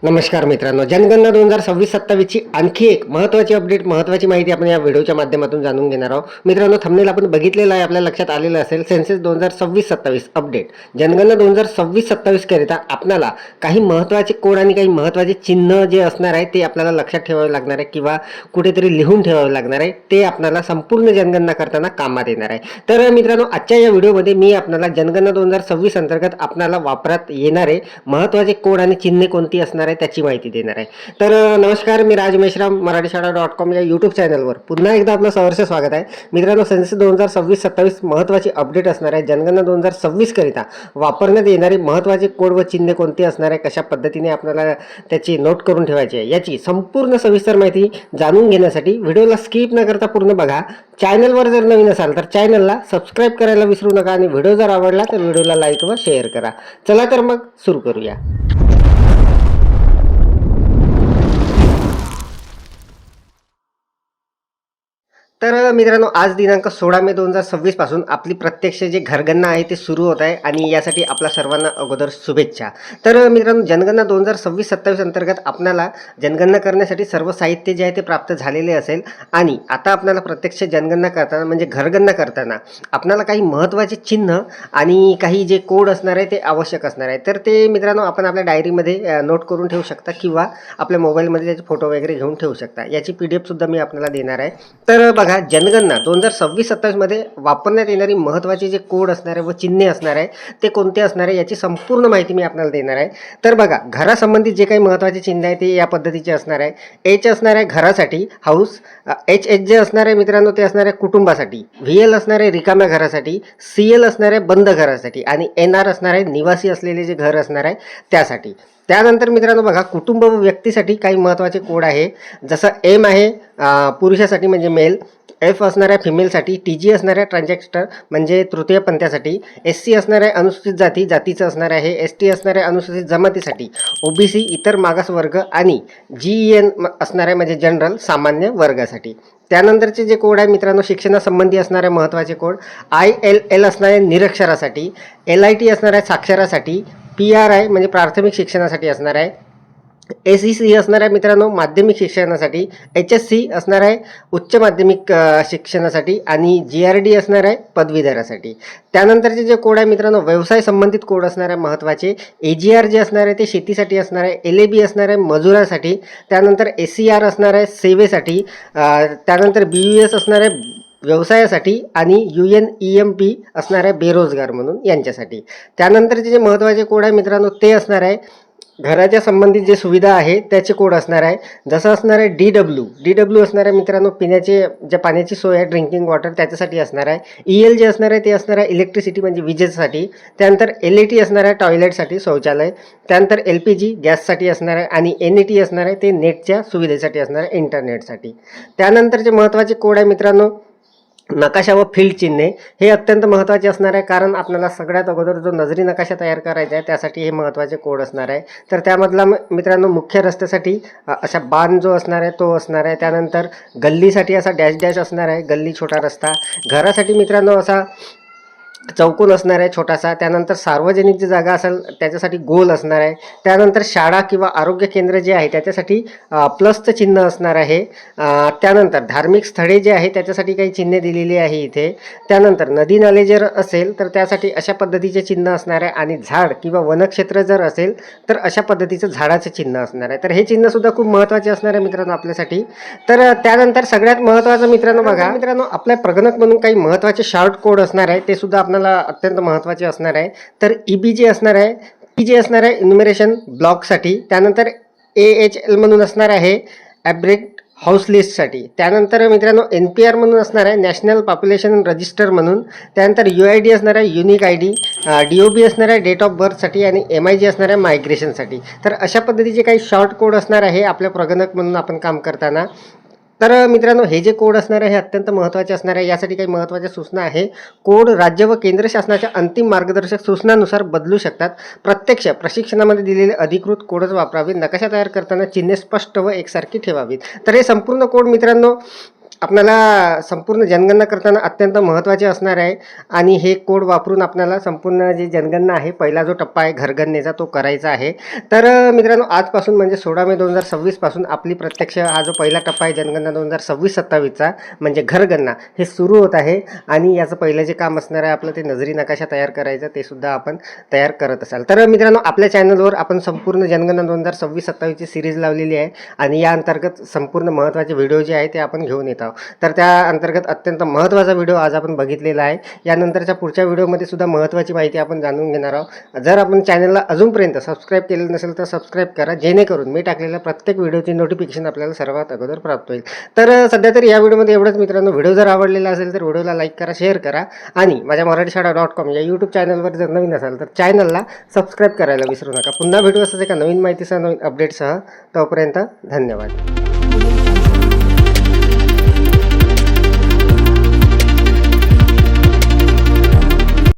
नमस्कार मित्रांनो, जनगणना 2026-27 ची आणखी एक महत्त्वाची अपडेट, महत्त्वाची माहिती आपण या व्हिडिओच्या माध्यमातून जाणून घेणार आहोत. मित्रांनो, थंबनेल आपण बघितलेलं आहे, आपल्या लक्षात आलेलं असेल. Census 2026-27 update. जनगणना 2026-27 करिता आपल्याला काही महत्त्वाचे कोड आणि काही महत्त्वाचे चिन्ह जे असणार आहे ते आपल्याला लक्षात ठेवावे लागणार आहे किंवा कुठेतरी लिहून ठेवावे लागणार आहे. ते आपल्याला संपूर्ण जनगणना करताना कामात येणार आहे. तर मित्रांनो, आजच्या या व्हिडिओमध्ये मी आपल्याला जनगणना 2026 अंतर्गत आपल्याला वापरात येणारे महत्त्वाचे कोड आणि चिन्हे कोणती असणार आहे त्याची माहिती देणार आहे. तर नमस्कार, मी राज मेश्राम, मराठीशाळा.com या यूट्यूब चॅनलवर पुन्हा एकदा आपलं सहर्ष स्वागत आहे. मित्रांनो, सेन्सस 2026-27 महत्त्वाची अपडेट असणार आहे. जनगणना 2026 करिता वापरण्यात येणारे महत्त्वाचे कोड व चिन्हे कोणते असणार आहे, कशा पद्धतीने आपल्याला त्याची नोट करून ठेवायची आहे, याची संपूर्ण सविस्तर माहिती जाणून घेण्यासाठी व्हिडिओला स्किप न करता पूर्ण बघा. चॅनलवर जर नवीन असाल तर चॅनलला सबस्क्राईब करायला विसरू नका आणि व्हिडिओ जर आवडला तर व्हिडिओला लाईक व शेअर करा. चला तर मग सुरू करूया. तर मित्रांनो, आज दिनांक 16 मे 2026 पासून आपली प्रत्यक्ष जे घरगणना आहे ते सुरू होत आहे आणि यासाठी आपल्या सर्वांना अगोदर शुभेच्छा. तर मित्रांनो, जनगणना 2026-27 अंतर्गत आपल्याला जनगणना करण्यासाठी सर्व साहित्य जे आहे ते प्राप्त झालेले असेल आणि आता आपल्याला प्रत्यक्ष जनगणना करताना म्हणजे घरगणना करताना आपल्याला काही महत्त्वाचे चिन्ह आणि काही जे कोड असणार आहे ते आवश्यक असणार आहे. तर ते मित्रांनो आपण आपल्या डायरीमध्ये नोट करून ठेवू शकता किंवा आपल्या मोबाईलमध्ये त्याचे फोटो वगैरे घेऊन ठेवू शकता. याची PDF सुद्धा मी आपल्याला देणार आहे. तर बघा, जनगणना 2026-27 मध्ये वापरण्यात येणारी महत्त्वाचे जे कोड असणार आहे व चिन्हे असणार आहे ते कोणते असणार आहे याची संपूर्ण माहिती मी आपल्याला देणार आहे. तर बघा, घरासंबंधित जे काही महत्त्वाचे चिन्ह आहे ते या पद्धतीचे असणार आहे. H असणार आहे घरासाठी, हाऊस. HH जे असणार आहे मित्रांनो ते असणार आहे कुटुंबासाठी. VL असणार आहे रिकाम्या घरासाठी. CL असणार आहे बंद घरासाठी आणि NR असणार आहे निवासी असलेले जे घर असणार आहे त्यासाठी. त्यानंतर मित्रांनो बघा, कुटुंब व व्यक्तीसाठी काही महत्त्वाचे कोड आहे. जसं M आहे पुरुषासाठी म्हणजे मेल, F असणार आहे फिमेलसाठी, TG असणार आहे ट्रान्झॅक्टर म्हणजे तृतीय पंथासाठी, SC असणार आहे अनुसूचित जाती जातीचं असणार आहे, ST असणार आहे अनुसूचित जमातीसाठी, OBC इतर मागास वर्ग आणि GEN असणार आहे म्हणजे जनरल सामान्य वर्गासाठी. त्यानंतरचे जे कोड आहे मित्रांनो, शिक्षणासंबंधी असणारे महत्त्वाचे कोड. ILL असणार आहे निरक्षरासाठी, LIT असणार आहे साक्षरासाठी, PRI म्हणजे प्राथमिक शिक्षणासाठी असणार आहे, SEC असणार आहे मित्रांनो माध्यमिक शिक्षणासाठी, HSC असणार आहे उच्च माध्यमिक शिक्षणासाठी आणि GRD असणार आहे पदवीधरासाठी. त्यानंतरचे जे कोड आहे मित्रांनो, व्यवसाय संबंधित कोड असणार आहे महत्त्वाचे. AGR जे असणार आहे ते शेतीसाठी असणार आहे, LAB असणार आहे मजुरासाठी, त्यानंतर SCR असणार आहे सेवेसाठी, त्यानंतर BUS असणार आहे व्यवसायासाठी आणि UNEMP असणार आहे बेरोजगार म्हणून यांच्यासाठी. त्यानंतरचे जे महत्त्वाचे कोड आहे मित्रांनो ते असणार आहे घराच्या संबंधित जे सुविधा आहे त्याचे कोड असणार आहे. जसं असणार आहे DW असणार आहे मित्रांनो पिण्याचे जे पाण्याची सोय आहे ड्रिंकिंग वॉटर त्याच्यासाठी असणार आहे. EL जे असणार आहे ते असणार आहे इलेक्ट्रिसिटी म्हणजे विजेसाठी. त्यानंतर LAT असणार आहे टॉयलेटसाठी शौचालय. त्यानंतर LPG गॅससाठी असणार आहे आणि NET असणार आहे ते नेटच्या सुविधेसाठी असणार आहे इंटरनेटसाठी. त्यानंतरचे महत्त्वाचे कोड आहे मित्रांनो नकाशा व फील्ड चिन्हे. हे अत्यंत महत्त्वाचे असणार आहे कारण आपल्याला सगळ्यात अगोदर जो नजरी नकाशा तयार करायचा आहे त्यासाठी हे महत्त्वाचे कोड असणार आहे. तर त्यामधला मित्रांनो मुख्य रस्त्यासाठी अशा बाण जो असणार आहे तो असणार आहे. त्यानंतर गल्लीसाठी असा डॅश डॅश असणार आहे गल्ली छोटा रस्ता. घरासाठी मित्रांनो असा चौकोन असणार आहे छोटासा. त्यानंतर सार्वजनिक जी जागा असेल त्याच्यासाठी गोल असणार आहे. त्यानंतर शाळा किंवा आरोग्य केंद्र जे आहे त्याच्यासाठी प्लसचं चिन्ह असणार आहे. त्यानंतर धार्मिक स्थळे जे आहे त्याच्यासाठी काही चिन्हे दिलेली आहे इथे. त्यानंतर नदी नाले जर असेल तर त्यासाठी अशा पद्धतीचे चिन्ह असणार आहे आणि झाड किंवा वनक्षेत्र जर असेल तर अशा पद्धतीचं झाडाचं चिन्ह असणार आहे. तर हे चिन्हसुद्धा खूप महत्त्वाचे असणार आहे मित्रांनो आपल्यासाठी. तर त्यानंतर सगळ्यात महत्त्वाचं मित्रांनो बघा, मित्रांनो आपल्या प्रगणक म्हणून काही महत्त्वाचे शॉर्ट कोड असणार आहे ते सुद्धा आपल्याला अत्यंत महत्त्वाचे असणार आहे. तर EB असणार आहे, PG असणार आहे इन्युमरेशन ब्लॉकसाठी. त्यानंतर AHL म्हणून असणार आहे ॲब्रेक्ट हाऊस लिस्टसाठी. त्यानंतर मित्रांनो NPR म्हणून असणार आहे नॅशनल पॉप्युलेशन रजिस्टर म्हणून. त्यानंतर UID असणार आहे युनिक ID, DOB असणार आहे डेट ऑफ बर्थसाठी आणि MIG असणार आहे मायग्रेशनसाठी. तर अशा पद्धतीचे काही शॉर्ट कोड असणार आहे आपल्या प्रगणक म्हणून आपण काम करताना. तर मित्रांनो हे जे कोड असणार आहे हे अत्यंत महत्त्वाचे असणार आहे. यासाठी काही महत्त्वाच्या सूचना आहे. कोड राज्य व केंद्र शासनाच्या अंतिम मार्गदर्शक सूचनानुसार बदलू शकतात. प्रत्यक्ष प्रशिक्षणामध्ये दिलेले अधिकृत कोडच वापरावे. नकाशा तयार करताना चिन्हे स्पष्ट व एकसारखी ठेवावीत. तर हे संपूर्ण कोड मित्रांनो आपल्याला संपूर्ण जनगणना करताना अत्यंत महत्त्वाचे असणार आहे आणि हे कोड वापरून आपल्याला संपूर्ण जी जनगणना आहे, पहिला जो टप्पा आहे घरगणनेचा तो करायचा आहे. तर मित्रांनो आजपासून म्हणजे 16 मे 2026 पासून आपली प्रत्यक्ष हा जो पहिला टप्पा आहे जनगणना 2026-27चा म्हणजे घरगणना हे सुरू होत आहे आणि याचं पहिलं जे काम असणार आहे आपलं ते नजरी नकाशा तयार करायचं, ते सुद्धा आपण तयार करत असाल. तर मित्रांनो आपल्या चॅनलवर आपण संपूर्ण जनगणना 2026-27ची सिरीज लावलेली आहे आणि या अंतर्गत संपूर्ण महत्त्वाचे व्हिडिओ जे आहे ते आपण घेऊन येत आहोत. तर त्या अंतर्गत अत्यंत महत्त्वाचा व्हिडिओ आज आपण बघितलेला आहे. यानंतरच्या पुढच्या व्हिडिओमध्ये सुद्धा महत्त्वाची माहिती आपण जाणून घेणार आहोत. जर आपण चॅनलला अजूनपर्यंत सबस्क्राईब केलेलं नसेल तर सबस्क्राईब करा, जेणेकरून मी टाकलेल्या प्रत्येक व्हिडिओची नोटिफिकेशन आपल्याला सर्वात अगोदर प्राप्त होईल. तर सध्या तर या व्हिडिओमध्ये एवढंच मित्रांनो. व्हिडिओ जर आवडलेला असेल तर व्हिडिओला लाईक करा, शेअर करा आणि माझ्या मराठीशाळा.com या यूट्यूब चॅनलवर जर नवीन असाल तर चॅनलला सबस्क्राईब करायला विसरू नका. पुन्हा भेटू असंच एका नवीन माहितीसह, नवीन अपडेटसह. तोपर्यंत धन्यवाद.